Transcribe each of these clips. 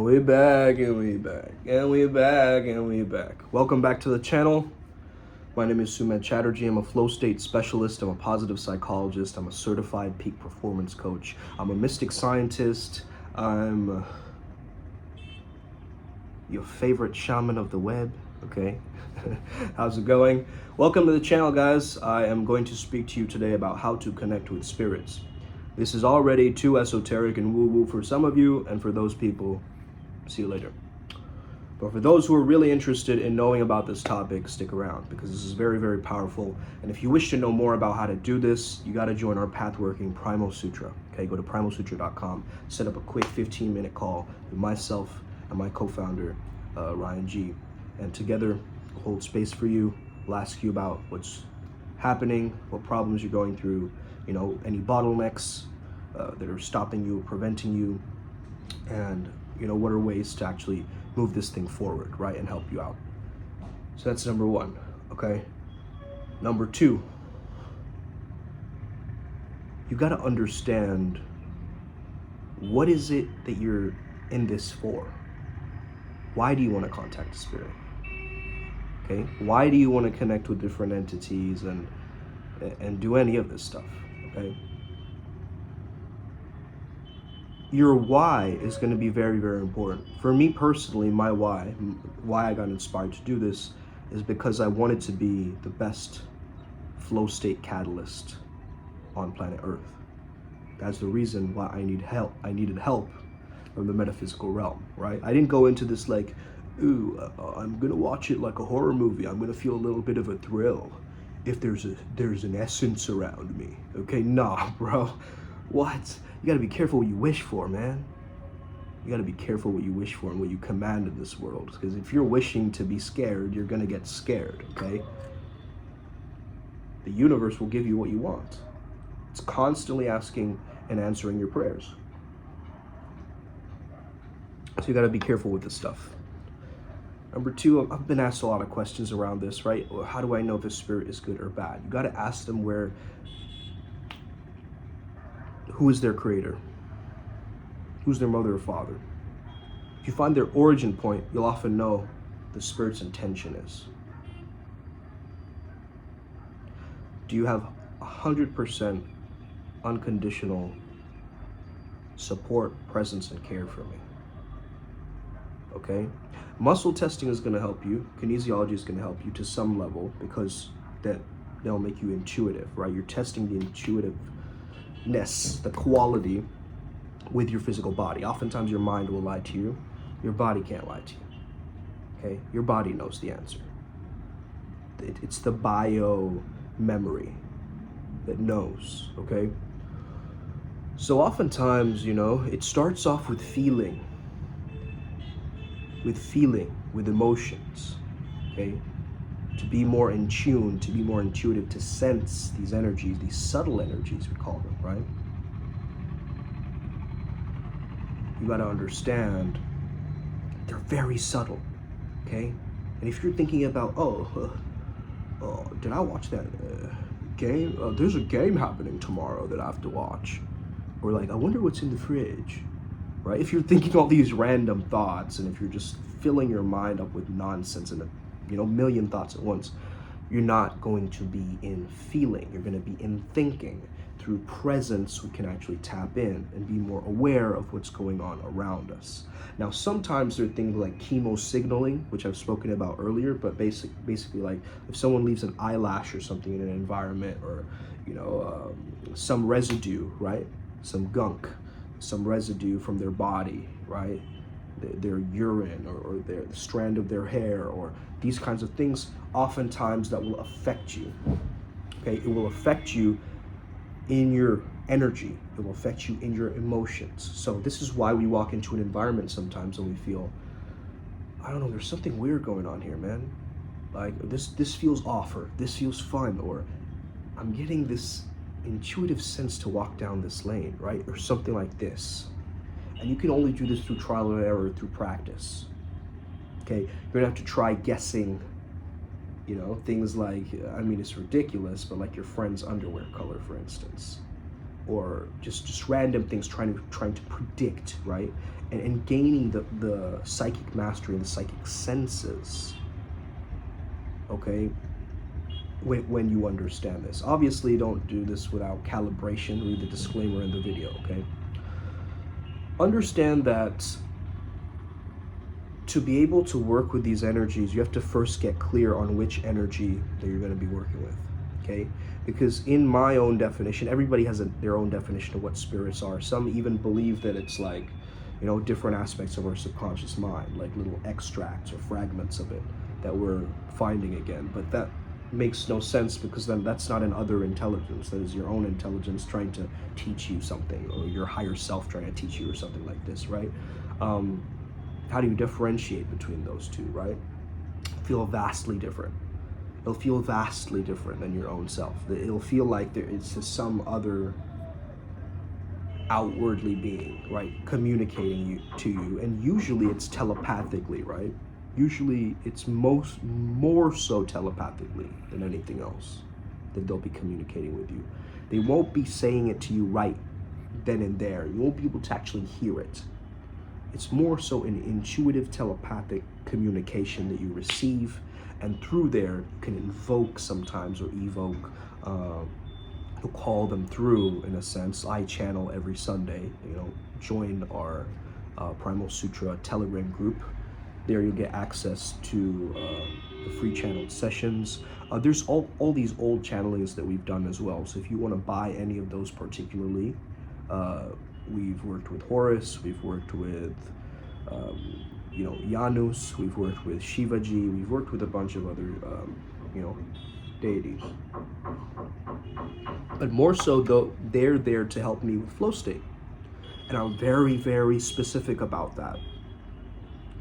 we back, and we back, and we back, and we back. Welcome back to the channel. My name is Sumedh Chatterjee. I'm a flow state specialist. I'm a positive psychologist. I'm a certified peak performance coach. I'm a mystic scientist. I'm your favorite shaman of the web. Okay, how's it going? Welcome to the channel, guys. I am going to speak to you today about how to connect with spirits. This is already too esoteric and woo-woo for some of you, and for those people, see you later. But for those who are really interested in knowing about this topic, stick around, because this is very, very powerful. And if you wish to know more about how to do this, you got to join our Pathworking Primal Sutra. Okay, go to primalsutra.com, set up a quick 15-minute call with myself and my co-founder, Ryan G. And together, we'll hold space for you. We'll ask you about what's happening, what problems you're going through, you know, any bottlenecks that are stopping you, preventing you, and, you know, what are ways to actually move this thing forward, right, and help you out. So that's number one, okay? Number two, you got to understand, what is it that you're in this for? Why do you want to contact the spirit? Okay, why do you want to connect with different entities and do any of this stuff? Okay, your why is going to be very, very important. For me personally, my why I got inspired to do this is because I wanted to be the best flow state catalyst on planet Earth. That's the reason why I needed help from the metaphysical realm, right? I didn't go into this like, ooh, I'm gonna watch it like a horror movie. I'm gonna feel a little bit of a thrill if there's an essence around me. Okay, nah, bro. What? You gotta be careful what you wish for, man. You gotta be careful what you wish for and what you command in this world. Because if you're wishing to be scared, you're gonna get scared, okay? The universe will give you what you want. It's constantly asking and answering your prayers. So you gotta be careful with this stuff. Number two, I've been asked a lot of questions around this, right? How do I know if a spirit is good or bad? You gotta ask them who is their creator? Who's their mother or father? If you find their origin point, you'll often know the spirit's intention is. Do you have 100% unconditional support, presence, and care for me? Okay? Muscle testing is going to help you. Kinesiology is going to help you to some level, because they'll make you intuitive, right? You're testing the intuitiveness, the quality with your physical body. Oftentimes your mind will lie to you. Your body can't lie to you. Okay? Your body knows the answer. It's the bio memory that knows, okay? So oftentimes, you know, it starts off with feeling, with emotions, okay? To be more in tune, to be more intuitive, to sense these energies, these subtle energies, we call them, right? You gotta understand, they're very subtle, okay? And if you're thinking about, did I watch that game? There's a game happening tomorrow that I have to watch. Or like, I wonder what's in the fridge, right? If you're thinking all these random thoughts, and if you're just filling your mind up with nonsense and a million thoughts at once, you're not going to be in feeling. You're going to be in thinking. Through presence, we can actually tap in and be more aware of what's going on around us. Now, sometimes there are things like chemo signaling, which I've spoken about earlier, but basically like if someone leaves an eyelash or something in an environment, or, you know, some residue, right? Some gunk, some residue from their body, right? Their urine or the strand of their hair, or these kinds of things, oftentimes that will affect you, okay? It will affect you in your energy. It will affect you in your emotions. So this is why we walk into an environment sometimes and we feel, I don't know, there's something weird going on here, man. Like this feels off, or this feels fun, or I'm getting this intuitive sense to walk down this lane, right? Or something like this. And you can only do this through trial and error, through practice. Okay, you're gonna have to try guessing, you know, things like, I mean, it's ridiculous, but like your friend's underwear color, for instance, or just random things, trying to predict, right? and gaining the psychic mastery and the psychic senses, okay, when you understand this. Obviously, don't do this without calibration. Read the disclaimer in the video, okay? Understand that to be able to work with these energies, you have to first get clear on which energy that you're going to be working with, okay? Because in my own definition, everybody has their own definition of what spirits are. Some even believe that it's like, you know, different aspects of our subconscious mind, like little extracts or fragments of it that we're finding again. But that makes no sense, because then that's not an other intelligence. That is your own intelligence trying to teach you something, or your higher self trying to teach you, or something like this, right? How do you differentiate between those two, right? Feel vastly different. It'll feel vastly different than your own self. It'll feel like it's just some other outwardly being, right, communicating to you, and usually it's telepathically, right? Usually it's more so telepathically than anything else that they'll be communicating with you. They won't be saying it to you right then and there. You won't be able to actually hear it. It's more so an intuitive telepathic communication that you receive, and through there you can invoke sometimes, or evoke, to call them through, in a sense. I channel every Sunday. You know, join our Primal Sutra Telegram group. There you'll get access to the free channeled sessions. There's all these old channelings that we've done as well. So if you want to buy any of those particularly, we've worked with Horus, we've worked with, you know, Janus, we've worked with Shivaji, we've worked with a bunch of other, you know, deities. But more so, though, they're there to help me with flow state. And I'm very, very specific about that,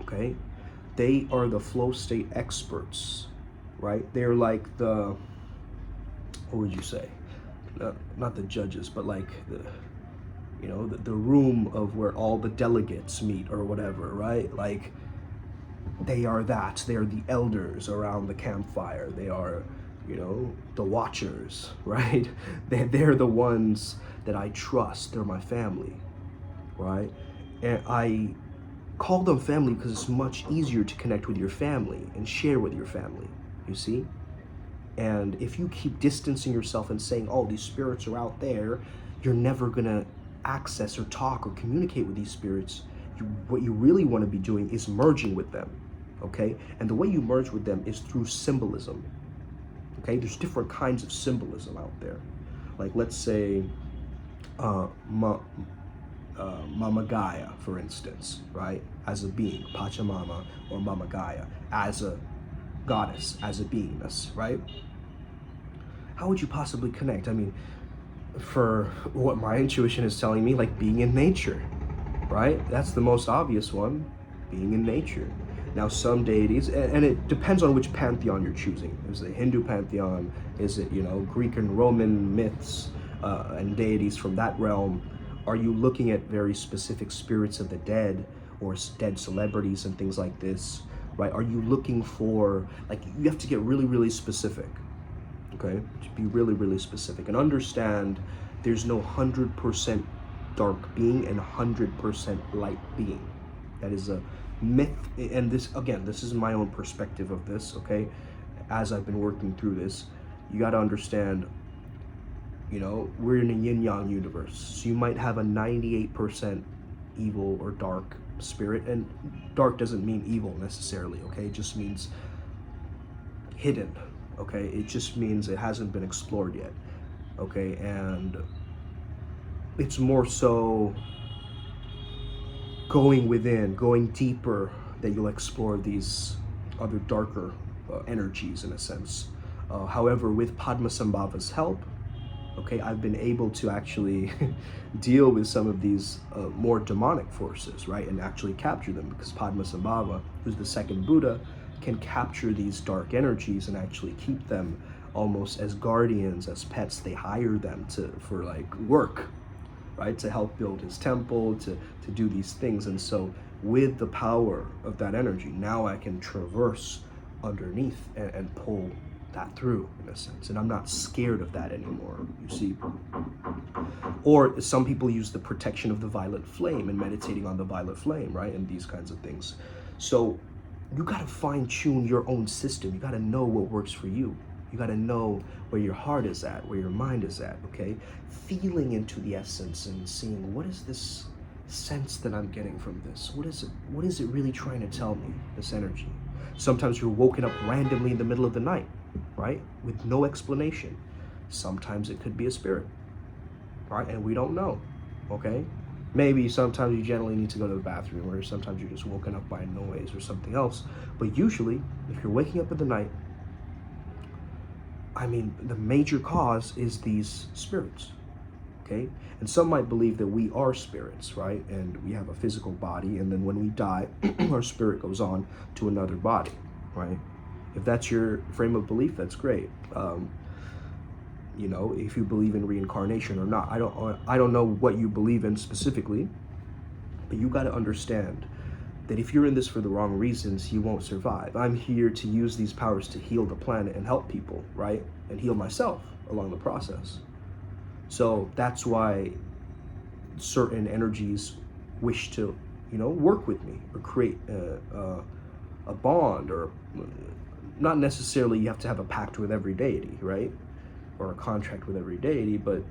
okay? They are the flow state experts, right? They're like the, what would you say? Not the judges, but like the, you know, the room of where all the delegates meet or whatever, right? Like, they are that. They are the elders around the campfire. They are, you know, the watchers, right? They're the ones that I trust. They're my family, right? And I call them family because it's much easier to connect with your family and share with your family, you see? And if you keep distancing yourself and saying, oh, these spirits are out there, you're never gonna access or talk or communicate with these spirits. What you really want to be doing is merging with them, okay? And the way you merge with them is through symbolism, okay? There's different kinds of symbolism out there. Like, let's say Mama Gaia, for instance, right? As a being, Pachamama or Mama Gaia, as a goddess, as a beingness, right? How would you possibly connect? I mean, for what my intuition is telling me, like being in nature, right? That's the most obvious one, being in nature. Now, some deities, and it depends on which pantheon you're choosing. Is it Hindu pantheon? Is it, you know, Greek and Roman myths and deities from that realm? Are you looking at very specific spirits of the dead, or dead celebrities and things like this, right? Are you looking for, like, you have to get really, really specific, okay? To be really, really specific, and understand there's no 100% dark being and 100% light being. That is a myth, and this, again, this is my own perspective of this, okay? As I've been working through this, you got to understand, you know, we're in a yin-yang universe, so you might have a 98% evil or dark spirit, and dark doesn't mean evil necessarily, okay? It just means hidden, okay? It just means it hasn't been explored yet, okay? And it's more so going within, going deeper, that you'll explore these other darker energies, in a sense. However, with Padmasambhava's help, okay, I've been able to actually deal with some of these more demonic forces, right, and actually capture them, because Padmasambhava, who's the second Buddha, can capture these dark energies and actually keep them almost as guardians, as pets. They hire them for like work, right, to help build his temple, to do these things. And so with the power of that energy, now I can traverse underneath and pull that through, in a sense, and I'm not scared of that anymore, you see. Or some people use the protection of the violet flame and meditating on the violet flame, right? And these kinds of things. So you got to fine tune your own system. You got to know what works for you. You got to know where your heart is at, where your mind is at, okay? Feeling into the essence and seeing, what is this sense that I'm getting from this? What is it really trying to tell me, this energy? Sometimes you're woken up randomly in the middle of the night, right? With no explanation. Sometimes it could be a spirit, right? And we don't know, okay? Maybe sometimes you generally need to go to the bathroom, or sometimes you're just woken up by a noise or something else. But usually, if you're waking up in the night, I mean, the major cause is these spirits, okay? And some might believe that we are spirits, right? And we have a physical body, and then when we die, our spirit goes on to another body, right? If that's your frame of belief, that's great. You know, if you believe in reincarnation or not, I don't know what you believe in specifically, but you got to understand that if you're in this for the wrong reasons, you won't survive. I'm here to use these powers to heal the planet and help people, right? And heal myself along the process. So that's why certain energies wish to, you know, work with me or create a bond, or not necessarily you have to have a pact with every deity, right? Or a contract with every deity, but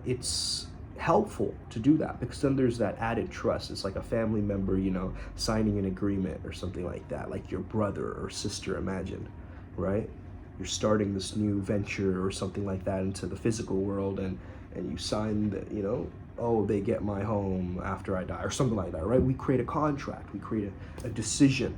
it's helpful to do that, because then there's that added trust. It's like a family member, you know, signing an agreement or something like that, like your brother or sister, imagine, right? You're starting this new venture or something like that into the physical world, and you sign that, you know, oh, they get my home after I die or something like that, right? We create a contract, we create a decision,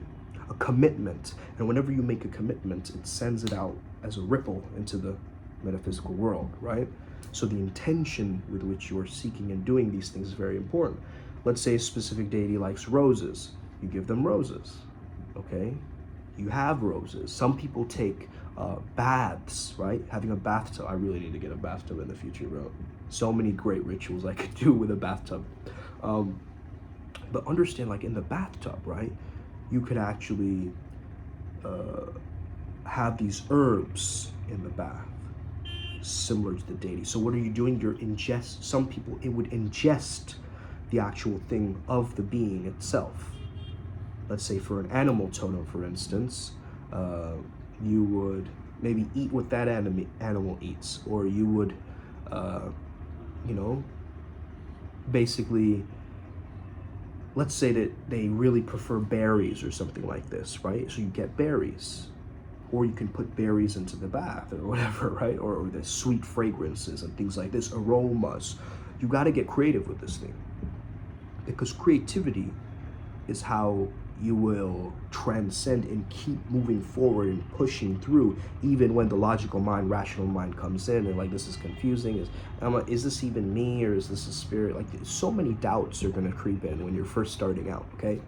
a commitment, and whenever you make a commitment, it sends it out as a ripple into the metaphysical world, right? So the intention with which you're seeking and doing these things is very important. Let's say a specific deity likes roses. You give them roses, okay? You have roses. Some people take baths, right? Having a bathtub. I really need to get a bathtub in the future, bro. So many great rituals I could do with a bathtub. But understand, like in the bathtub, right? You could actually have these herbs in the bath, similar to the deity. So what are you doing? You're some people, it would ingest the actual thing of the being itself. Let's say for an animal totem, for instance, you would maybe eat what that animal eats, or you would, you know, basically, let's say that they really prefer berries or something like this, right? So you get berries. Or you can put berries into the bath or whatever, right? Or the sweet fragrances and things like this, aromas. You got to get creative with this thing, because creativity is how you will transcend and keep moving forward and pushing through, even when the logical mind, rational mind comes in and like, this is confusing. Is this even me, or is this a spirit? Like, so many doubts are going to creep in when you're first starting out, okay?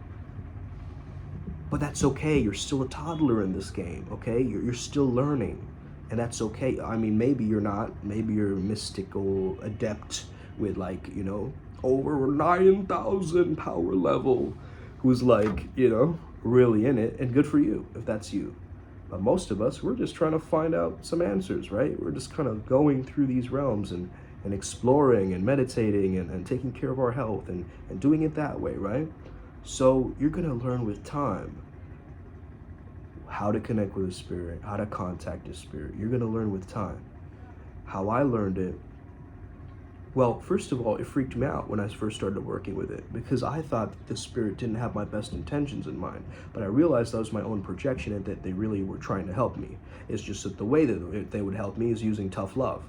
But that's okay. You're still a toddler in this game, okay? You're still learning, and that's okay. I mean, maybe you're not. Maybe you're a mystical adept with, like, you know, over 9,000 power level, who's like, you know, really in it, and good for you if that's you. But most of us, we're just trying to find out some answers, right? We're just kind of going through these realms and exploring and meditating and taking care of our health and doing it that way, right? So you're going to learn with time how to connect with a spirit, how to contact a spirit. You're going to learn with time. How I learned it, well, first of all, it freaked me out when I first started working with it, because I thought that the spirit didn't have my best intentions in mind. But I realized that was my own projection, and that they really were trying to help me. It's just that the way that they would help me is using tough love,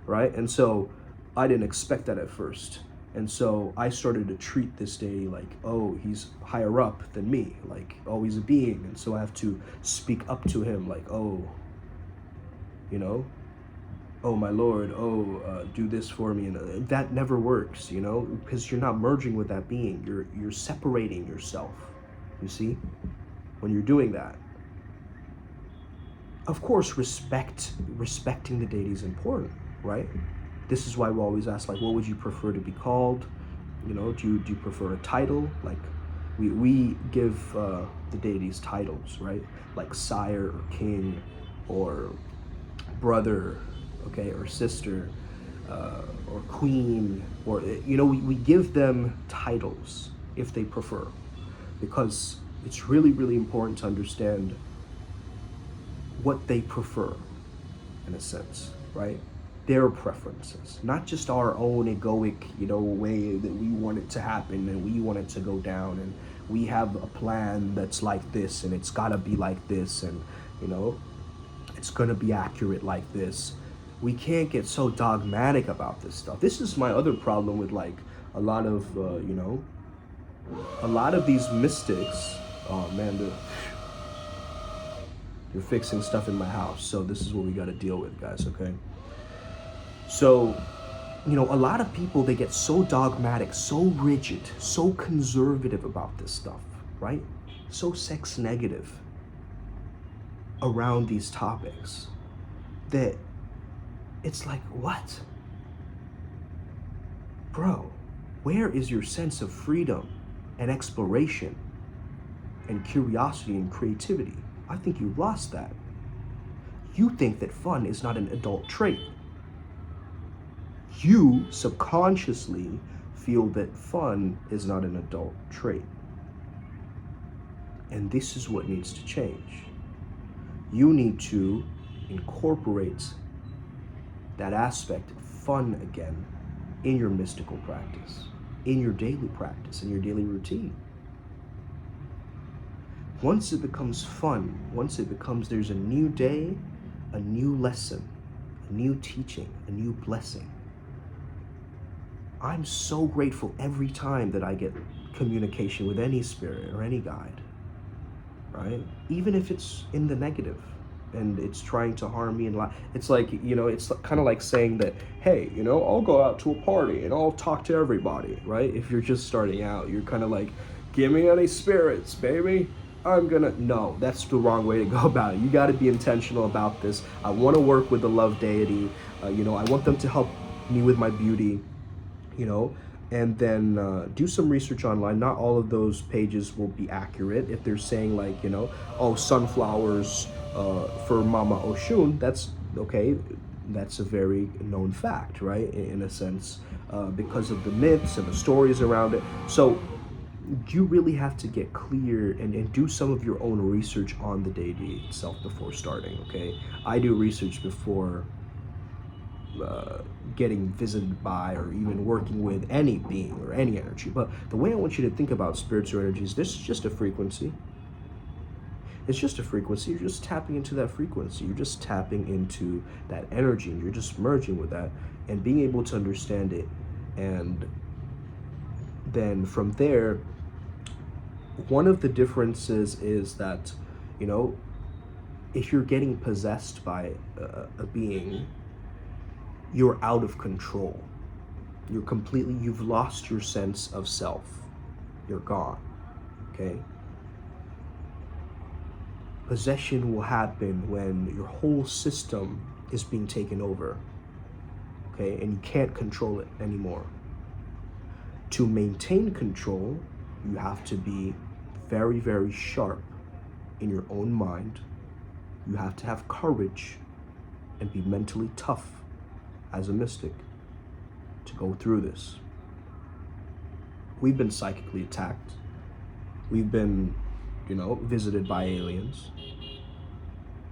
right? And so I didn't expect that at first. And so I started to treat this deity like, oh, he's higher up than me, like, oh, he's a being. And so I have to speak up to him like, oh, you know, oh, my lord, oh, do this for me. And that never works, you know, because you're not merging with that being. You're separating yourself, you see, when you're doing that. Of course, respecting the deity is important, right? This is why we always ask, like, what would you prefer to be called? You know, do you prefer a title? Like, we give the deities titles, right? Like sire or king or brother, okay, or sister. or queen, or we give them titles if they prefer, because it's really, really important to understand what they prefer, in a sense, right? Their preferences, not just our own egoic, way that we want it to happen and we want it to go down, and we have a plan that's like this and it's gotta be like this, and it's gonna be accurate like this. We can't get so dogmatic about this stuff. This is my other problem with like a lot of a lot of these mystics. Oh man, they're fixing stuff in my house, so this is what we got to deal with, guys. Okay. So, a lot of people, they get so dogmatic, so rigid, so conservative about this stuff, right? So sex negative around these topics that it's like, what? Bro, where is your sense of freedom and exploration and curiosity and creativity? I think you've lost that. You think that fun is not an adult trait. You subconsciously feel that fun is not an adult trait. And this is what needs to change. You need to incorporate that aspect of fun again in your mystical practice, in your daily practice, in your daily routine. Once it becomes fun, once it becomes there's a new day, a new lesson, a new teaching, a new blessing. I'm so grateful every time that I get communication with any spirit or any guide, right? Even if it's in the negative and it's trying to harm me and lie. It's like, it's kind of like saying that, hey, I'll go out to a party and I'll talk to everybody, right? If you're just starting out, you're kind of like, give me any spirits, baby. No, that's the wrong way to go about it. You got to be intentional about this. I want to work with the love deity. I want them to help me with my beauty, and then do some research online. Not all of those pages will be accurate. If they're saying like, sunflowers for Mama Oshun, that's okay. That's a very known fact, right? In a sense, because of the myths and the stories around it. So you really have to get clear and do some of your own research on the deity itself before starting, okay? I do research before getting visited by or even working with any being or any energy. But the way I want you to think about spirits or energies, this is just a frequency. It's just a frequency. You're just tapping into that frequency. You're just tapping into that energy, and you're just merging with that and being able to understand it. And then from there, one of the differences is that, if you're getting possessed by a being, you're out of control. You've lost your sense of self. You're gone, okay? Possession will happen when your whole system is being taken over, okay? And you can't control it anymore. To maintain control, you have to be very, very sharp in your own mind. You have to have courage and be mentally tough as a mystic to go through this. We've been psychically attacked. We've been, visited by aliens.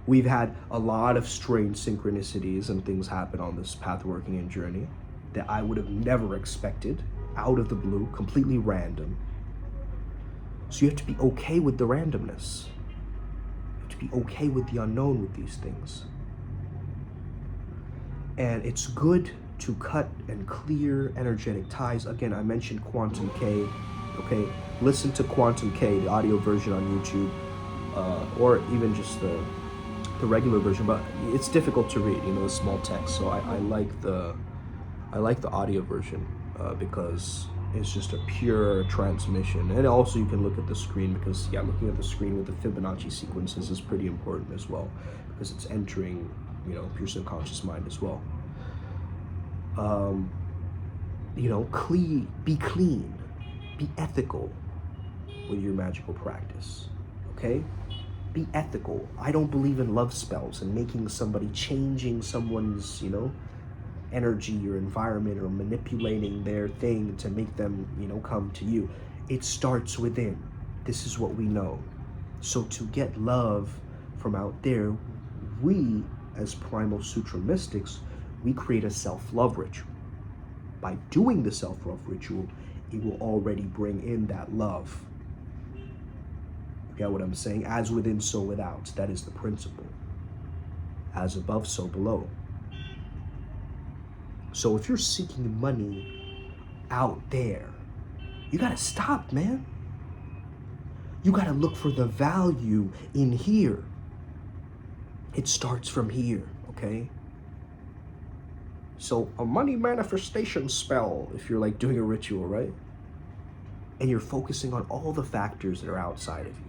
We've had a lot of strange synchronicities and things happen on this path working and journey that I would have never expected, out of the blue, completely random. So you have to be okay with the randomness. You have to be okay with the unknown with these things. And it's good to cut and clear energetic ties. Again, I mentioned Quantum K, okay? Listen to Quantum K, the audio version on YouTube, or even just the regular version, but it's difficult to read, the small text. So I like the audio version because it's just a pure transmission. And also you can look at the screen because, looking at the screen with the Fibonacci sequences is pretty important as well, because it's entering, your subconscious mind as well. Be clean, be ethical with your magical practice, okay? Be ethical. I don't believe in love spells and making somebody, changing someone's, energy, your environment, or manipulating their thing to make them, come to you. It starts within. This is what we know. So to get love from out there, we, as Primal Sutra mystics, we create a self-love ritual. By doing the self-love ritual, it will already bring in that love. You get what I'm saying? As within, so without. That is the principle. As above, so below. So if you're seeking money out there, you gotta stop, man. You gotta look for the value in here. It starts from here, okay? So a money manifestation spell, if you're like doing a ritual, right? And you're focusing on all the factors that are outside of you,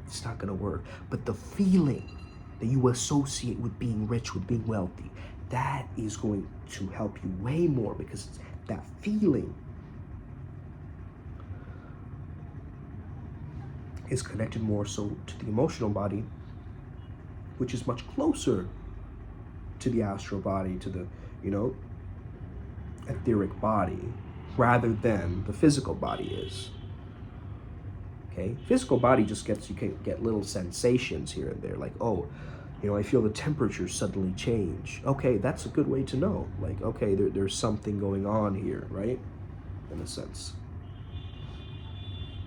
it's not gonna work. But the feeling that you associate with being rich, with being wealthy, that is going to help you way more, because that feeling is connected more so to the emotional body, which is much closer to the astral body, to the, etheric body, rather than the physical body is. Okay? Physical body just you can get little sensations here and there, like, oh, I feel the temperature suddenly change. Okay, that's a good way to know. Like, okay, there's something going on here, right? In a sense.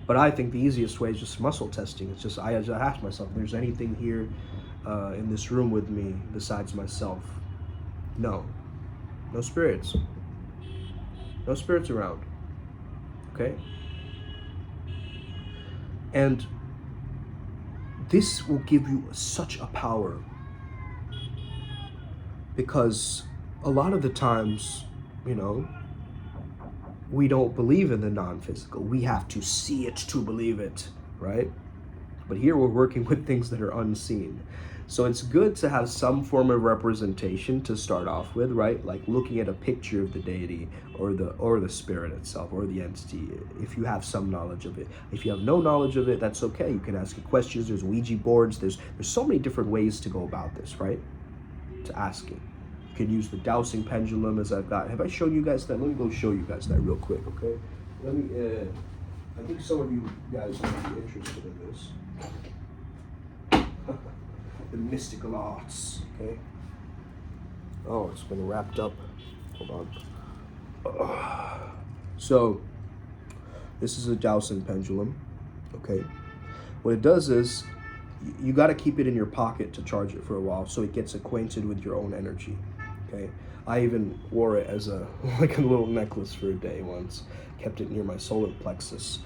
But I think the easiest way is just muscle testing. It's just, I ask myself, if there's anything here in this room with me besides myself? No. No spirits. No spirits around. Okay? And this will give you such a power, because a lot of the times, we don't believe in the non-physical. We have to see it to believe it, right? But here we're working with things that are unseen. So it's good to have some form of representation to start off with, right? Like looking at a picture of the deity or the spirit itself or the entity, if you have some knowledge of it. If you have no knowledge of it, that's okay. You can ask it questions. There's Ouija boards. There's so many different ways to go about this, right? To asking. You can use the dowsing pendulum, as I've got. Have I shown you guys that? Let me go show you guys that real quick, okay? I think some of you guys might be interested in this. The mystical arts, okay? Oh, it's been wrapped up. Hold on. So, this is a dowsing pendulum, okay? What it does is, you got to keep it in your pocket to charge it for a while, so it gets acquainted with your own energy, okay? I even wore it as like a little necklace for a day once. Kept it near my solar plexus.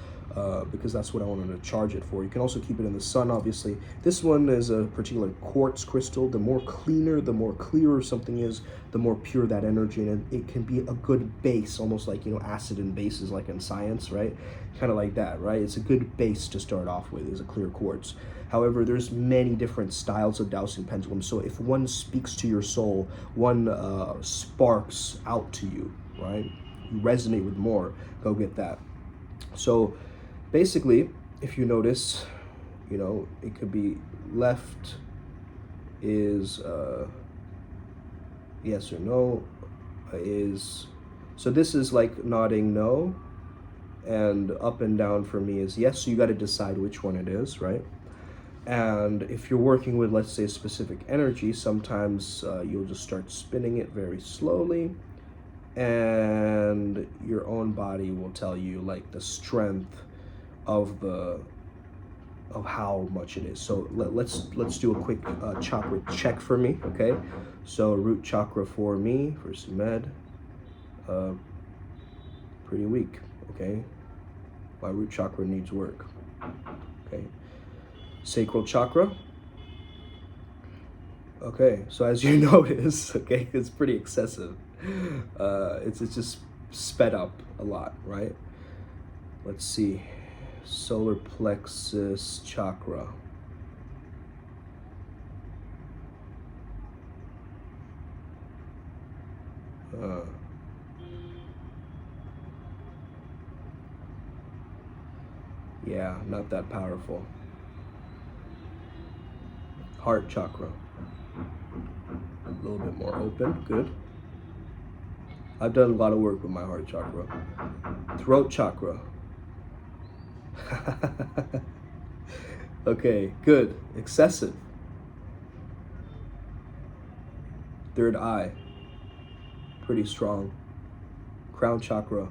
Because that's what I wanted to charge it for. You can also keep it in the sun, obviously. This one is a particular quartz crystal. The more clearer something is, the more pure that energy, and it can be a good base, almost like, acid and bases, like in science, right? Kind of like that, right? It's a good base to start off with, is a clear quartz. However, there's many different styles of dowsing pendulums. So if one speaks to your soul, one sparks out to you, right? You resonate with more, go get that. So basically, if you notice, it could be left is yes or no, so this is like nodding no, and up and down for me is yes. So you got to decide which one it is, right? And if you're working with, let's say, specific energy, sometimes you'll just start spinning it very slowly, and your own body will tell you like the strength of how much it is. So let's do a quick chakra check for me, okay? So root chakra for me, for Sumed, pretty weak, okay? My root chakra needs work, okay? Sacral chakra, okay. So as you notice, okay, it's pretty excessive. It's just sped up a lot, right? Let's see. Solar plexus chakra. Yeah, not that powerful. Heart chakra. A little bit more open. Good. I've done a lot of work with my heart chakra. Throat chakra. Okay, good. Excessive. Third eye. Pretty strong. Crown chakra.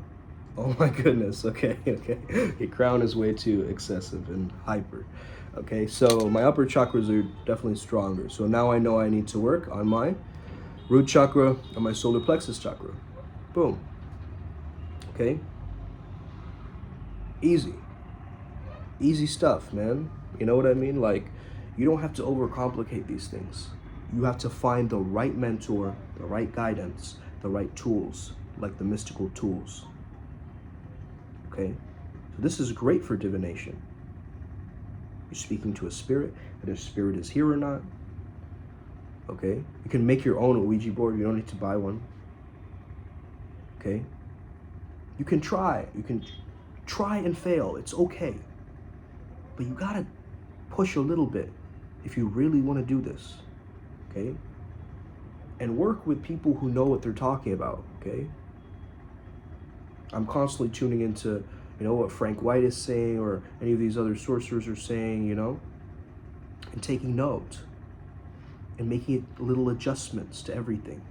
Oh my goodness. Okay. Okay, crown is way too excessive and hyper. Okay, so my upper chakras are definitely stronger. So now I know I need to work on my root chakra and my solar plexus chakra. Boom. Okay. Easy. Easy stuff, man. You know what I mean? Like, you don't have to overcomplicate these things. You have to find the right mentor, the right guidance, the right tools, like the mystical tools. Okay? So this is great for divination. You're speaking to a spirit, whether spirit is here or not. Okay? You can make your own Ouija board. You don't need to buy one. Okay? You can try. You can try and fail. It's okay. But you gotta push a little bit if you really want to do this. Okay? And work with people who know what they're talking about. Okay? I'm constantly tuning into, what Frank White is saying or any of these other sorcerers are saying, and taking note and making little adjustments to everything.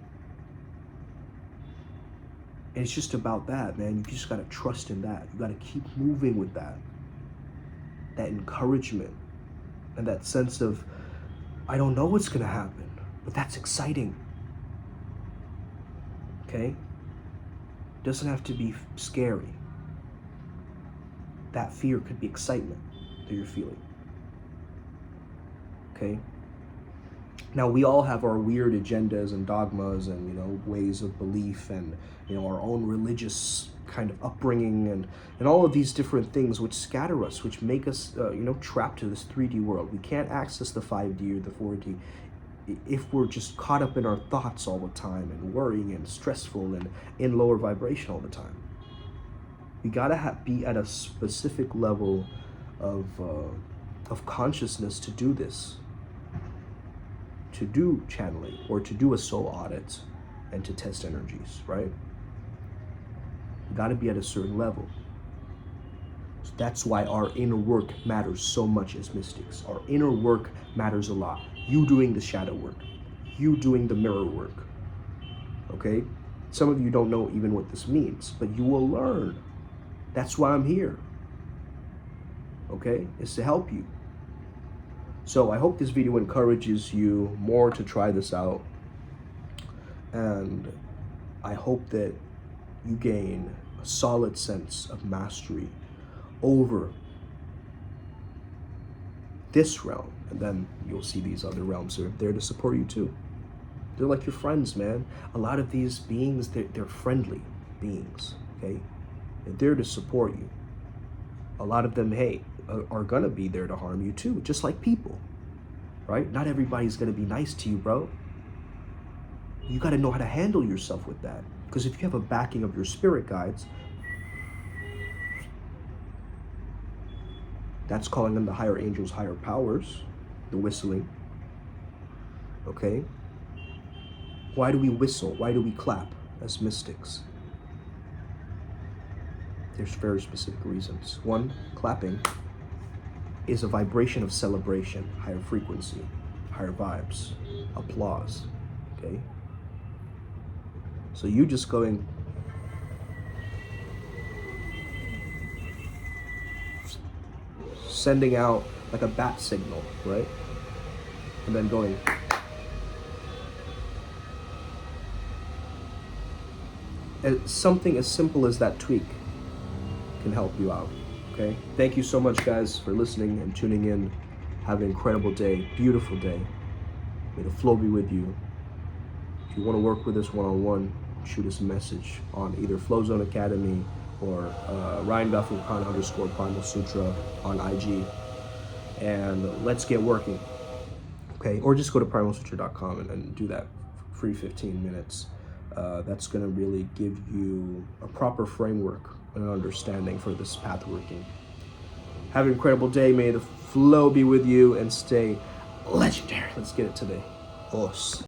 And it's just about that, man. You just got to trust in that. You got to keep moving with that. That encouragement and that sense of, I don't know what's going to happen, but that's exciting. Okay? Doesn't have to be scary. That fear could be excitement that you're feeling. Okay? Now, we all have our weird agendas and dogmas and, ways of belief and, our own religious kind of upbringing and all of these different things which scatter us, which make us, trapped to this 3D world. We can't access the 5D or the 4D if we're just caught up in our thoughts all the time and worrying and stressful and in lower vibration all the time. We gotta be at a specific level of consciousness to do this, to do channeling or to do a soul audit and to test energies, right? You gotta be at a certain level. So that's why our inner work matters so much as mystics. Our inner work matters a lot. You doing the shadow work, you doing the mirror work, okay? Some of you don't know even what this means, but you will learn. That's why I'm here, okay? It's to help you. So I hope this video encourages you more to try this out. And I hope that you gain a solid sense of mastery over this realm. And then you'll see these other realms are there to support you too. They're like your friends, man. A lot of these beings, they're friendly beings, okay? They're there to support you. A lot of them, are gonna be there to harm you too, just like people, right? Not everybody's gonna be nice to you, bro. You gotta know how to handle yourself with that. Because if you have a backing of your spirit guides, that's calling them the higher angels, higher powers, the whistling, okay? Why do we whistle? Why do we clap as mystics? There's very specific reasons. One, clapping is a vibration of celebration, higher frequency, higher vibes, applause, okay? So you just going, sending out like a bat signal, right? And then going, something as simple as that tweak can help you out, okay? Thank you so much, guys, for listening and tuning in. Have an incredible day, beautiful day. May the flow be with you. If you want to work with us one-on-one, shoot us a message on either Flowzone Academy or Ryan Bethel Khan _ Primal Sutra on IG. And let's get working, okay? Or just go to primalsutra.com and do that free 15 minutes. That's gonna really give you a proper framework and an understanding for this path working. Have an incredible day. May the flow be with you and stay legendary. Let's get it today. Os.